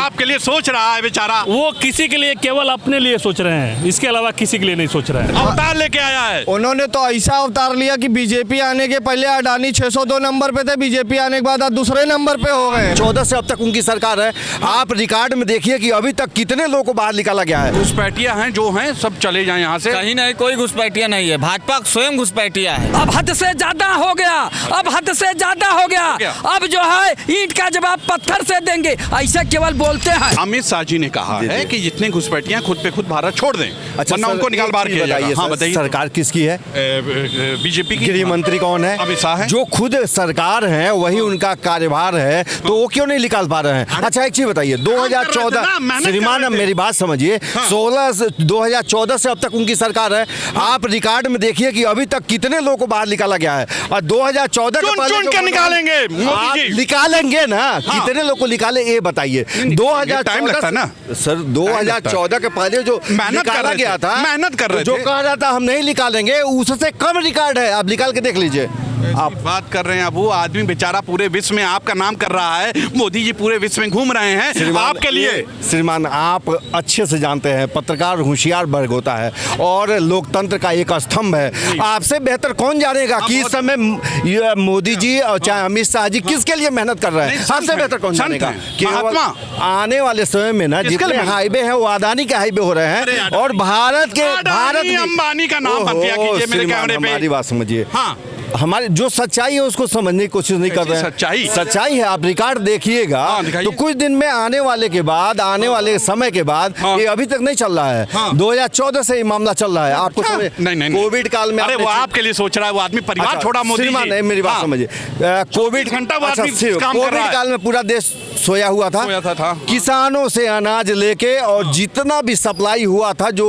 आपके लिए सोच रहा है बेचारा। वो किसी के लिए केवल अपने लिए सोच रहे हैं, इसके अलावा किसी के लिए नहीं सोच रहे हैं। अवतार लेके आया है। उन्होंने तो ऐसा अवतार लिया कि बीजेपी आने के पहले अडानी 602 नंबर पे थे, बीजेपी आने के बाद दूसरे नंबर पे हो गए। 14 से अब तक उनकी सरकार है। आप रिकॉर्ड में देखिए कि अभी तक कितने लोगों को बाहर निकाला गया है। घुसपैठिया हैं जो हैं सब चले जाएं यहाँ से। कहीं नहीं, कोई घुसपैठिया नहीं है, भाजपा स्वयं घुसपैठिया है। अब हद से ज्यादा हो गया, अब हद से ज्यादा हो गया। अब जो है ईंट का जवाब पत्थर से देंगे, ऐसे केवल बोलते हैं। अमित शाह जी ने कहा है कि जितने घुसपैठियां खुद पे खुद भारत छोड़ दें, वरना उनको निकाल बाहर किया जाएगा। हाँ बताइए, सरकार किसकी है? बीजेपी की। गृह मंत्री कौन है? अमित शाह है। जो खुद सरकार है वही उनका कार्यभार है, तो वो क्यों नहीं निकाल पा रहे हैं? अच्छा एक चीज बताइए, 2014 श्रीमान मेरी बात समझिए, 2014 से अब तक उनकी सरकार है। आप रिकॉर्ड में देखिए कि अभी तक कितने लोगों को बाहर निकाला गया है। और 2014 चुन के निकालेंगे मोदी जी। निकालेंगे ना, कितने लोग को निकाले ये बताइए। 2014 टाइम लगता है ना सर, 2014 के पहले जो निकाला गया था, मेहनत कर रहे थे, जो कह रहा था हम नहीं निकालेंगे, उससे कम रिकॉर्ड है। आप निकाल के देख लीजिए। आप बात कर रहे हैं, अब वो आदमी बेचारा पूरे विश्व में आपका नाम कर रहा है। मोदी जी पूरे विश्व में घूम रहे हैं आपके लिए। श्रीमान आप अच्छे से जानते हैं, पत्रकार होशियार वर्ग होता है और लोकतंत्र का एक स्तंभ है। आपसे बेहतर कौन जानेगा कि इस समय मोदी जी और चाहे अमित शाह जी किसके लिए मेहनत कर रहे हैं? आपसे बेहतर कौन जानेगा? केवल आने वाले समय में ना जितने हाईवे हैं वो अडानी के हाईवे हो रहे हैं और भारत अंबानी का नाम मत लिया कीजिए मेरे कैमरे पे। हमारी बात समझिए। हाँ, हमारी जो सच्चाई है उसको समझने की कोशिश नहीं कर रहे हैं। सच्चाई है, आप रिकॉर्ड देखिएगा। तो कुछ दिन में आने वाले के बाद, आने वाले समय के बाद, ये अभी तक नहीं चल रहा है। 2014 से ये मामला चल रहा है। आपको नहीं कोविड काल में, अरे वो आपके लिए सोच रहा है, वो आदमी परिवार छोड़ा मोदी जी। मेरी बात समझिए, कोविड काल में पूरा देश सोया हुआ था। किसानों से अनाज लेके और जितना भी सप्लाई हुआ था, जो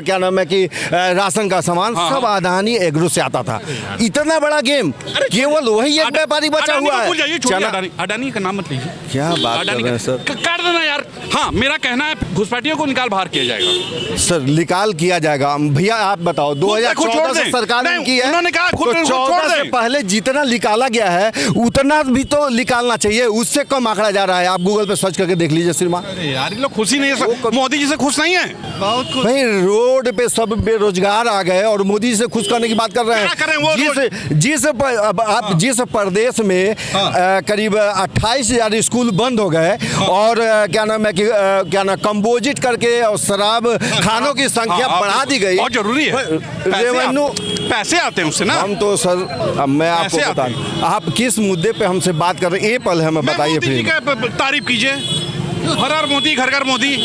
क्या नाम है कि राशन का सामान, सब अडानी एग्रो से आता था। इतना बड़ा गेम, केवल वही एक व्यापारी बचा हुआ है। अडानी का नाम मत लीजिए। क्या बात कर रहे हैं सर? कर देना यार। हाँ, मेरा कहना है घुसपैठियों को निकाल बाहर किया जाएगा। सर निकाल किया जाएगा। भैया आप बताओ, 2014 से सरकार ने की है, उन्होंने कहा खुद तो 14 से पहले जितना निकाला गया है उतना भी तो निकालना चाहिए। उससे कम आंकड़ा जा रहा है। आप गूगल पे सर्च करके देख लीजिए श्रीमान। यार लोग खुशी नहीं है, मोदी जी से खुश नहीं है। बहुत खुश। भाई रोड पे सब बेरोजगार आ गए और मोदी जी से खुश करने की बात कर रहे हैं। जिस प्रदेश में करीब 28,000 स्कूल बंद हो गए और क्या नाम है कि कंपोजिट करके और शराब खानों की संख्या बढ़ा दी गई। बहुत जरूरी है, रेवेन्यू पैसे आते हैं उससे ना। हम तो सर, मैं आपको बता दूं, आप किस मुद्दे पे हमसे बात कर रहे हैं, ये पहले हमें बताइए। फिर तारीफ कीजिए, हर हर मोदी, घर घर मोदी।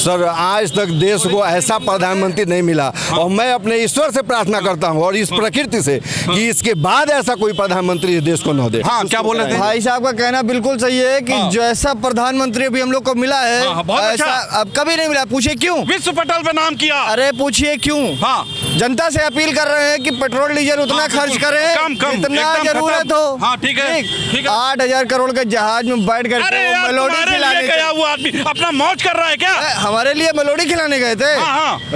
सर आज तक देश को ऐसा प्रधानमंत्री नहीं मिला और मैं अपने ईश्वर से प्रार्थना करता हूं और इस प्रकृति से कि इसके बाद ऐसा कोई प्रधानमंत्री इस देश को न दे। हाँ, क्या बोल रहे थे? भाई साहब का कहना बिल्कुल सही है कि जैसा प्रधानमंत्री अभी हम लोग को मिला है, ऐसा अब कभी नहीं मिला। पूछिए क्यों? विश्व पटल पे नाम किया। अरे पूछिए क्यों? हाँ, जनता से अपील कर रहे हैं कि पेट्रोल डीजल उतना खर्च करें जितना जरूरत हो। हाँ ठीक है, ठीक है। 8,000 करोड़ के जहाज में बैठ कर मेलोडी खिलाने गया वो आदमी अपना मौज कर रहा है क्या? हमारे लिए मेलोडी खिलाने गए थे।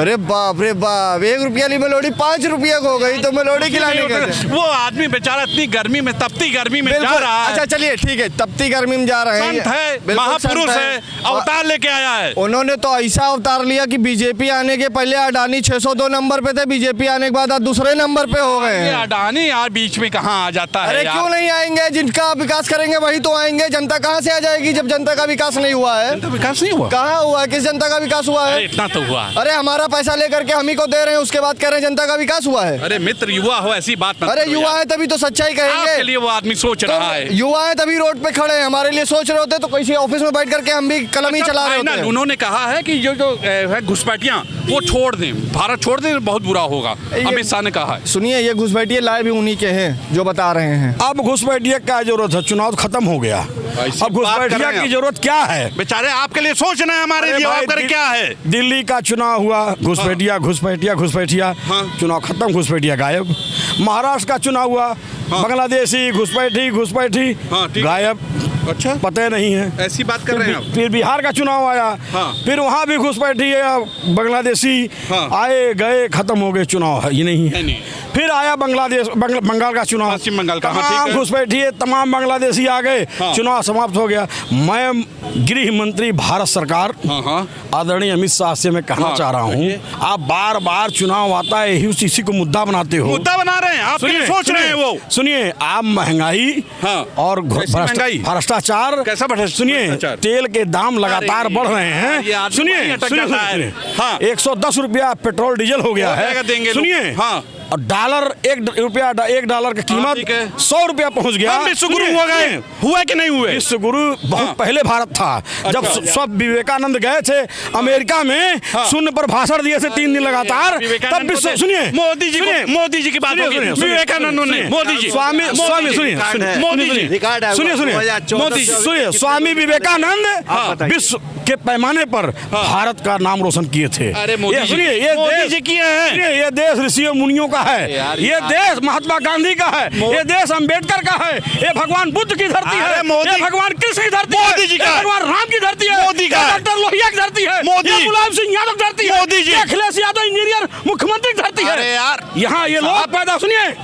अरे बाप रे बाप, 1 रुपया ली मेलोडी 5 रुपया हो गई, तो मेलोडी खिलाने गए थे। वो आदमी बेचारा इतनी गर्मी में, तपती गर्मी में जा रहा है। अच्छा चलिए ठीक है, तपती गर्मी में जा रहे हैं। संत है, महापुरुष है, अवतार लेके आया है। उन्होंने तो ऐसा अवतार लिया कि बीजेपी आने के पहले अडानी 602 नंबर पे थे, बीजेपी आने के बाद दूसरे नंबर पे हो गए हैं। अडानी यार बीच में कहाँ आ जाता है? अरे क्यों नहीं आएंगे? जिनका विकास करेंगे वही तो आएंगे। जनता कहाँ से आ जाएगी जब जनता का विकास नहीं हुआ है? विकास नहीं हुआ? कहाँ हुआ है? किस जनता का विकास हुआ है? इतना तो हुआ। अरे हमारा पैसा लेकर के हम ही को दे रहे हैं, उसके बाद कह रहे हैं जनता का विकास हुआ है। अरे मित्र, युवा हो ऐसी बात मत। अरे युवा है तभी तो सच्चाई कहेंगे। आपके लिए वो आदमी सोच रहा है। युवा है तभी रोड पे खड़े हैं, हमारे लिए सोच रहे होते तो किसी ऑफिस में बैठ करके हम भी कलम ही चला रहे होते। उन्होंने कहा है कि जो है घुसपैठियां वो छोड़ दें, भारत छोड़ दें, बहुत बुरा होगा। अमित शाह ने कहा है। सुनिए, ये घुसपैठिए लाए भी उन्हीं के हैं जो बता रहे हैं। अब घुसपैठिया क्या जरूरत है? चुनाव खत्म हो गया, अब घुसपैठिया की जरूरत क्या है? बेचारे आपके लिए सोचना है, हमारे लिए क्या है? दिल्ली का चुनाव हुआ, घुसपैठिया घुसपैठिया घुसपैठिया, चुनाव खत्म, घुसपैठिया गायब। महाराष्ट्र का चुनाव हुआ, बांग्लादेशी घुसपैठी गायब। अच्छा, पता नहीं है। ऐसी बात कर रहे हैं आप। फिर बिहार का चुनाव आया, फिर वहाँ भी घुसपैठी बांग्लादेशी आए गए, खत्म हो गए, चुनाव है ये नहीं है। फिर आया बंगाल का चुनाव, पश्चिम बंगाल का, हाँ, ठीक तमाम है। घुसपैठिए, तमाम बांग्लादेशी आ गए, हाँ। चुनाव समाप्त हो गया। मैं गृह मंत्री भारत सरकार हाँ। आदरणीय अमित शाह से मैं कहना हाँ, चाह रहा हूँ, आप बार बार चुनाव आता है इसी को मुद्दा बनाते हो। मुद्दा बना रहे हैं आप, सुनिए, सोच रहे हैं वो। सुनिए, आप महंगाई हाँ। और कैसी महंगाई? भ्रष्टाचार, कैसा सुनिए, भ्रष्टाचार? तेल के दाम लगातार अरे, बढ़ रहे ये हैं। आदमी सुनिए वहीं अटक जाता है। हाँ। 110 रुपया पेट्रोल डीजल हो गया हो जाएगा, है। देंगे लोग। सुनिए, हाँ। और डॉलर $1 की कीमत ठीक है। 100 रुपया पहुंच गया। हम विश्व गुरु सुनिए, हो गए, सुनिए, हुआ कि नहीं हुए? विश्व गुरु बहुत हाँ। पहले भारत था, जब अच्छा। सब विवेकानंद गए थे अमेरिका में, हाँ। शून्य पर भाषण दिए थे 3 दिन लगातार, विवेकानंद तब विश्व, को सुनिए, मोदी जी सुनिए, को, मोदी जी की बात सुनिए, होगी। सुनिए, सुनिए, विवेकानंद ने, सुनिए, मोदी जी, स्वामी मोदी स्वामी जी, सुनिए, सुनिए, मोदी जी, रिकॉर्ड है, सुनिए, सुनिए, 2014 मोदी जी, सुनिए, स्वामी विवेकानंद विश्व के पैमाने पर भारत का नाम रोशन किए थे। अरे मोदी ये जी, सुनिए, ये मोदी देश जी किए हैं। सुनिए, ये देश ऋषियों मुनियों का है, यार, ये देश महात्मा गांधी का है, ये देश अंबेडकर का है, ये भगवान बुद्ध की धरती अरे है, मोदी- ये भगवान कृष्ण की धरती है, मोदी जी का ये है। भगवान राम की धरती है, मोदी का ये है। डॉक्टर लोहिया की धरती है, मोदी- ये मुलायम सिंह यादव की धरती है, मोदी जी। ये अखिलेश यादव इंजीनियर मुख्यमंत्री की धरती है। अरे यार, यहाँ ये लोग पैदा, सुनिए,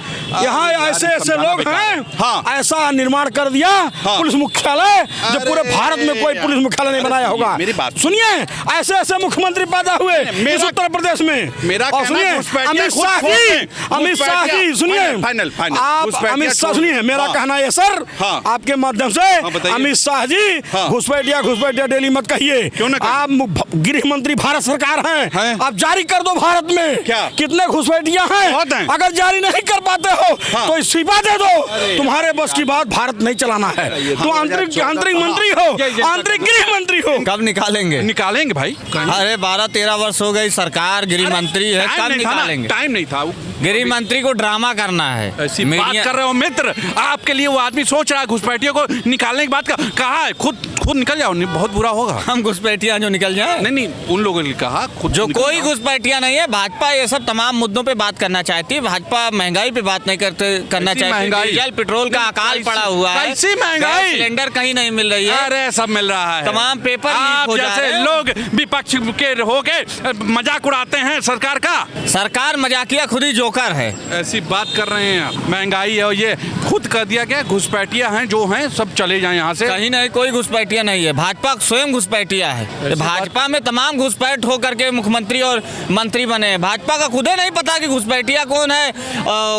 यहाँ ऐसे ऐसे लोग हैं, हाँ। ऐसा निर्माण कर दिया पुलिस मुख्यालय, जो पूरे अरे भारत में कोई पुलिस मुख्यालय नहीं बनाया होगा। मेरी बात सुनिए, ऐसे ऐसे मुख्यमंत्री पैदा हुए इस उत्तर प्रदेश में। मेरा और कहना सुनिए, घुसपैठिया अमित खुद शाह खोद जी, दें। अमित शाह जी, घुसपैठिया, सुनिए, फाइनल, फाइनल, आप घुसपैठिया अमित शाह, छोड़- सुनिए, मेरा हाँ। कहना है सर, हाँ। आपके माध्यम से, हाँ, बताइए। अमित शाह जी, हाँ। घुसपैठिया डेली मत कहिए। क्यों ना कहें? आप गृह मंत्री भारत सरकार हैं? हैं, आप जारी कर दो भारत में क्या? कितने घुसपैठिया बहुत हैं। हैं। अगर जारी नहीं कर पाते हो हाँ। तो इस्तीफा दे दो। तुम्हारे बस की बात भारत नहीं चलाना है। तुम आंतरिक आंतरिक मंत्री हो, आंतरिक गृह मंत्री हो। कब निकालेंगे? निकालेंगे भाई। अरे 12-13 वर्ष हो गई सरकार, गृह मंत्री है, कब निकालेंगे? टाइम नहीं था। गृह मंत्री को ड्रामा करना है। ऐसी बात कर रहे हो मित्र, आपके लिए वो आदमी सोच रहा है घुसपैठियों को निकालने की बात कहा है, खुद निकल जाओ, नहीं बहुत बुरा होगा। हम घुसपैठिया जो निकल जाए, नहीं, उन लोगों ने कहा खुद जो निकल कोई जाओ। घुसपैठिया नहीं है। भाजपा ये सब तमाम मुद्दों पे बात करना चाहती है। भाजपा महंगाई पे बात नहीं करना कैसी चाहती। महंगाई? डीजल पेट्रोल का अकाल कैसी- पड़ा हुआ है। कैसी महंगाई? गैस सिलेंडर कहीं नहीं मिल रही है। अरे सब मिल रहा है, तमाम पेपर लीक आप हो जा जैसे रहे हैं। लोग विपक्ष के होके मजाक उड़ाते हैं सरकार का। सरकार मजाकिया खुद ही जोकर है। ऐसी बात कर रहे हैं आप। महंगाई है और ये खुद कर दिया गया, घुसपैठिया हैं जो हैं सब चले जाएं यहाँ से। कहीं नहीं, कोई घुसपैठिया नहीं है। भाजपा स्वयं घुसपैठिया है। भाजपा में तमाम घुसपैठ होकर के मुख्यमंत्री और मंत्री बने हैं। भाजपा का खुद ही नहीं पता कि घुसपैठिया कौन है,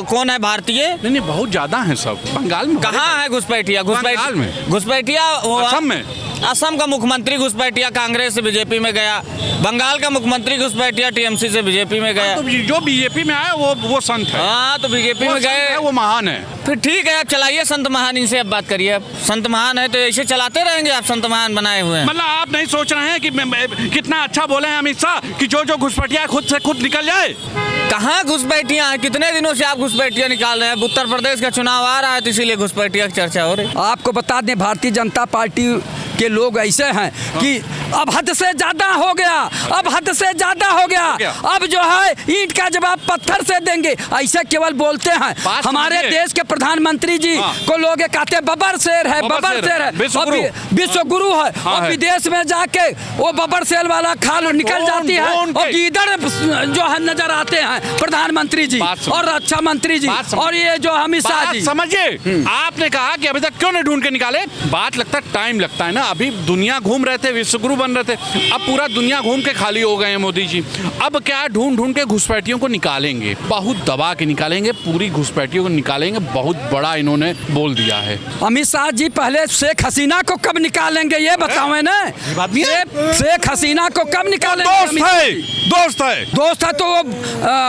कौन है भारतीय। नहीं बहुत ज्यादा हैं सब। बंगाल में कहाँ है घुसपैठिया? बंगाल में। घुसपैठिया असम में। असम का मुख्यमंत्री घुसपैठिया कांग्रेस से बीजेपी में गया। बंगाल का मुख्यमंत्री घुसपैठिया टीएमसी से बीजेपी में गया। तो जो बीजेपी में आया वो संत है। हाँ, तो बीजेपी वो में संत गए। है, वो महान है। फिर ठीक है, आप चलाइए संत महान, इनसे अब बात करिए। अब संत महान है तो ऐसे चलाते रहेंगे। आप संत महान बनाए हुए हैं। मतलब आप नहीं सोच रहे हैं कि कितना अच्छा बोले हैं अमित शाह कि जो घुसपैठिया खुद से खुद निकल जाए। कहाँ घुसपैठिया हैं? कितने दिनों से आप घुसपैठिया निकाल रहे हैं? अब उत्तर प्रदेश का चुनाव आ रहा है तो इसीलिए घुसपैठिया की चर्चा हो रही है। आपको बता दें, भारतीय जनता पार्टी के लोग ऐसे हैं कि अब हद से ज्यादा हो गया, अब हद से ज्यादा हो गया, अब जो है ईंट का जवाब पत्थर से देंगे, ऐसे केवल बोलते हैं। हमारे देश के प्रधानमंत्री जी को लोग कहते हैं बबर शेर है, बबर शेर है, विश्व गुरु है, और विदेश में जाके वो बबर शेर वाला खाल निकल जाती है और गीदड़ जो है नजर आते हैं प्रधानमंत्री जी और रक्षा मंत्री जी और ये जो अमित शाह जी। समझिए, आपने कहा कि अभी तक क्यों नहीं ढूंढ के निकाले। बात लगता है टाइम लगता है ना। अभी दुनिया घूम रहे थे, विश्वगुरु बन रहे थे, अब पूरा दुनिया घूम के खाली हो गए हैं मोदी जी। अब क्या ढूंढ के घुसपैठियों को निकालेंगे, बहुत दबा के निकालेंगे, पूरी घुसपैठियों को निकालेंगे। बहुत बड़ा इन्होंने बोल दिया है। अमित शाह जी पहले शेख हसीना को कब निकालेंगे ये बताओ ना। शेख हसीना को कब निकालेंगे? दोस्त है दोस्त है तो वो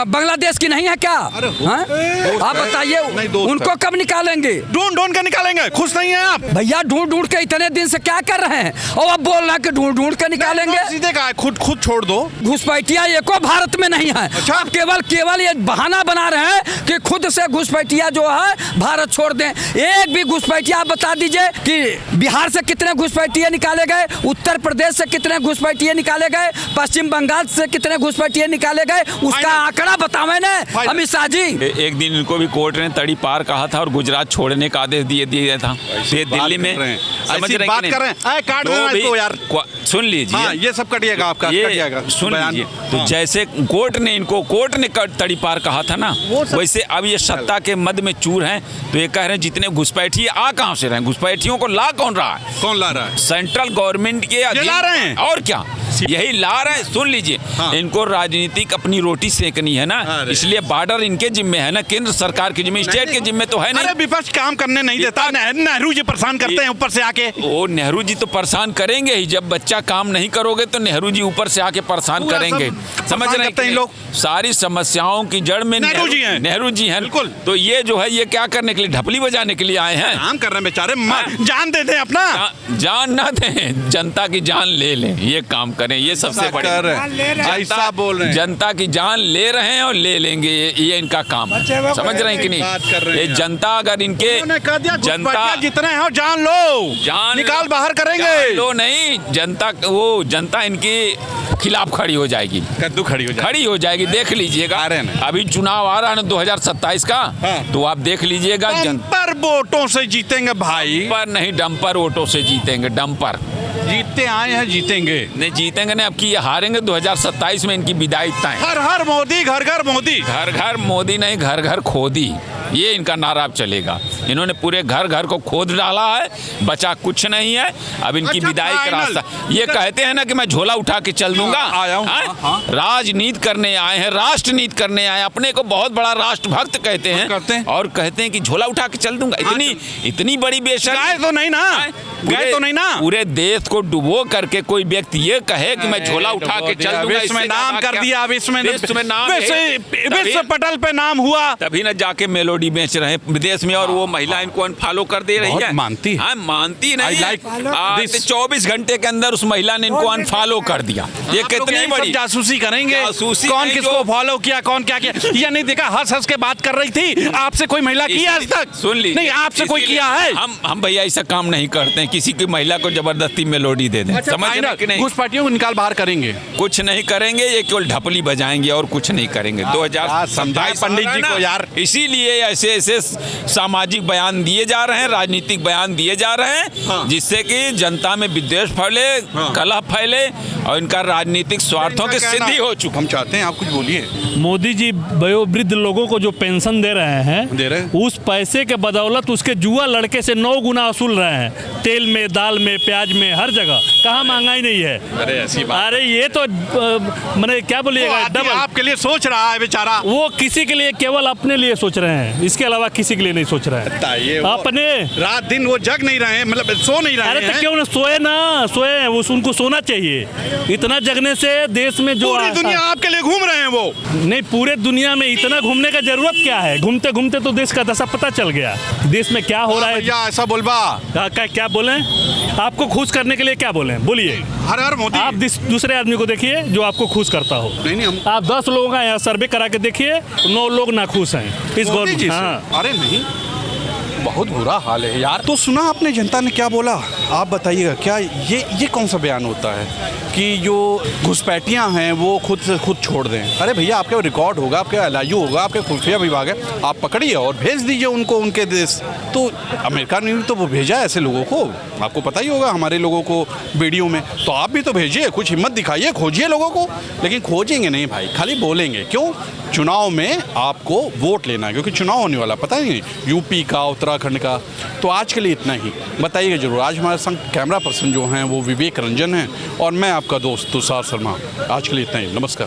बांग्लादेश की नहीं है क्या? आप बताइए उनको कब निकालेंगे? ढूंढ के निकालेंगे। खुश नहीं है आप? भैया ढूंढ के इतने दिन से क्या कर रहे हैं और अब बोल रहे हैं कि ढूंढ के निकालेंगे। सीधे कहा खुद छोड़ दो। घुसपैठिया एको भारत में नहीं है। अच्छा? अब केवल ये बहाना बना रहे हैं कि खुद से घुसपैठिया जो है भारत छोड़ दें। एक भी घुसपैठिया आप बता दीजिए कि बिहार से कितने घुसपैठिया निकाले गए, उत्तर प्रदेश से कितने घुसपैठिया निकाले गए, पश्चिम बंगाल से कितने घुसपैठिया निकाले गए, उसका आंकड़ा बतावे ना अमित शाह जी। एक दिन इनको भी कोर्ट ने तड़ी पार कहा था और गुजरात छोड़ने का आदेश दिया था। ये दिल्ली में समझ रहे बात कर रहे हैं। काट तो देना भी इसको यार। सुन लीजिए, हाँ, ये सब कटिएगा आपका, कटिएगा ये सुन बयान। लीजिए। तो हाँ। जैसे कोर्ट ने तड़ीपार कहा था ना, वैसे अब ये सत्ता के मद में चूर हैं, तो ये कह रहे हैं जितने घुसपैठी आ कहाँ से रहे हैं, घुसपैठियों को ला कौन रहा है? कौन ला रहा है? सेंट्रल गवर्नमेंट के अधीन ला रहे हैं। और क्या, यही ला रहे हैं। सुन लीजिए, हाँ। इनको राजनीतिक अपनी रोटी सेकनी है ना, अरे। इसलिए बॉर्डर इनके जिम्मे है ना, केंद्र सरकार के जिम्मे, स्टेट के जिम्मे तो है नहीं। अरे विपक्ष काम करने नहीं देता, नेहरू जी परेशान करते हैं ऊपर से आके। वो नेहरू जी तो परेशान करेंगे ही, जब बच्चा काम नहीं करोगे तो नेहरू जी ऊपर से आके परेशान पूरा करेंगे। सब समझ परेशान रहे करते हैं हैं लोग। सारी समस्याओं की जड़ में नेहरू जी हैं। नेहरू जी हैं, बिल्कुल। तो ये जो है ये क्या करने के लिए, ढपली बजाने के लिए आए हैं? काम कर रहे हैं बेचारे, जान दे दें अपना। जान ना दें, जनता की जान ले लें, ये काम करें, ये सबसे बड़ी ऐसा बोल रहे हैं। जनता की जान ले रहे हैं और ले लेंगे, ये इनका काम है। समझ रहे हैं कि बात कर रहे नहीं? हैं ये जनता अगर इनके उन्होंने कह दिया जनता घुसपैठिया जितने हो जान लो, जान निकाल लो। बाहर करेंगे। जान लो नहीं, जनता इनकी खिलाफ खड़ी हो जाएगी, कद्दू खड़ी हो जाएगी। देख लीजिएगा, आ रहे हैं ना। अभी चुनाव आ रहा है ना 2027 का, हाँ। तो आप देख लीजिएगा, पर वोटों से जीतेंगे भाई। डंपर नहीं, डंपर वोटों से जीतेंगे, डंपर। जीतते आए हैं, जीतेंगे। नहीं जीतेंगे नहीं, अब की ये हारेंगे 2027 में, इनकी विदाई तय। हर हर मोदी, घर घर मोदी। घर घर मोदी नहीं, घर घर खोदी, ये इनका नारा अब चलेगा। इन्होंने पूरे घर घर को खोद डाला है, बचा कुछ नहीं है। अब इनकी अच्छा, विदाई का फाइनल। रास्ता, ये कहते हैं ना कि मैं झोला उठा के चल दूंगा। आया हूं, हैं? हाँ। राजनीति करने आए हैं, राष्ट्रनीति करने आए हैं, अपने को बहुत बड़ा राष्ट्रभक्त कहते हैं, करते हैं। और कहते हैं कि झोला उठा के चल दूंगा। इतनी बड़ी बेशर्मी। गए तो नहीं ना, गए तो नहीं ना। पूरे देश को डुबो करके कोई व्यक्ति ये कहे कि मैं झोला उठा के चल दूंगा, विश्व में इससे नाम ज्यादा कर क्या? दिया, विश्व में नाम, विश्व पटल पे नाम हुआ। तभी न जाके मेलोडी बेच रहे हैं विदेश में, और वो महिला इनको अनफॉलो कर दे रही बहुत है। मानती है। हाँ, मानती नहीं है। this। 24 घंटे के अंदर उस महिला ने इनको अनफॉलो कर दिया। ये कितनी बड़ी जासूसी करेंगे, जासूसी कौन नहीं, किसको जो- फॉलो किया, कौन क्या किया, ये नहीं देखा। हंस हंस के बात कर रही थी, आपसे कोई महिला की आज तक? सुन लीजिए, नहीं, आपसे कोई इसीलिए किया है? हम भैया ऐसा काम नहीं करते हैं, किसी की महिला को जबरदस्ती मेलोडी दे दें। समझ रहे हैं कि नहीं? घुसपैठियों को निकाल बाहर करेंगे। कुछ नहीं करेंगे, ये केवल ढपली बजाएंगे और कुछ नहीं करेंगे। 2027 समझाएं पंडित जी को यार। इसीलिए ऐसे ऐसे सामाजिक बयान दिए जा रहे हैं, राजनीतिक बयान दिए जा रहे हैं, जिससे कि जनता में विद्वेष फैले, कलह फैले, और इनका राजनीतिक स्वार्थों की सिद्धि हो चुकी। हम चाहते हैं आप कुछ बोलिए। मोदी जी वयोवृद्ध लोगों को जो पेंशन दे रहे हैं, उस पैसे के बदौलत उसके जुआ लड़के से 9 गुना वसूल रहे हैं। तेल में, दाल में, प्याज में, हर जगह। कहाँ महंगाई नहीं है? अरे ऐसी बात। अरे ये तो मैंने क्या बोलिएगा, डबल। आपके लिए सोच रहा है बेचारा। वो किसी के लिए, केवल अपने लिए सोच रहे हैं, इसके अलावा किसी के लिए नहीं सोच रहे बताइए, हैं। वो अपने रात दिन वो जग नहीं रहे हैं, मतलब सो नहीं रहे अरे हैं। तो क्यों ना सोए, ना सोए, उनको सोना चाहिए। इतना जगने से देश में जो पूरी दुनिया आपके लिए घूम रहे हैं वो। नहीं, पूरे दुनिया में इतना घूमने का जरूरत क्या है? घूमते घूमते तो देश का दशा पता चल गया, देश में क्या हो रहा है। भैया ऐसा बोलबा। क्या बोले? आपको खुश करने के लिए क्या बोले? बोलिए। हर हर मोदी। आप दूसरे आदमी को देखिए जो आपको खुश करता हो। नहीं हम आप 10 लोगों का यहाँ सर्वे करा के देखिए, 9 लोग ना खुश हैं इस मोदी जी गवर्नमेंट। से। हाँ, अरे नहीं, बहुत बुरा हाल है यार। तो सुना आपने जनता ने क्या बोला, आप बताइएगा। क्या ये कौन सा बयान होता है कि जो घुसपैठियां हैं वो खुद से खुद छोड़ दें? अरे भैया, आपके रिकॉर्ड होगा, आपके LIU होगा, आपके खुफिया विभाग है, आप पकड़िए और भेज दीजिए उनको उनके देश। तो अमेरिका ने तो वो भेजा है ऐसे लोगों को, आपको पता ही होगा, हमारे लोगों को वीडियो में। तो आप भी तो भेजिए, कुछ हिम्मत दिखाइए, खोजिए लोगों को। लेकिन खोजेंगे नहीं भाई, खाली बोलेंगे। क्यों? चुनाव में आपको वोट लेना है, क्योंकि चुनाव होने वाला, पता ही नहीं, यूपी का, उत्तराखंड का। तो आज के लिए इतना ही, बताइएगा जरूर। आज हमारे संग कैमरा पर्सन जो हैं वो विवेक रंजन हैं, और मैं आपका दोस्त तुषार शर्मा। आज के लिए इतना ही, नमस्कार।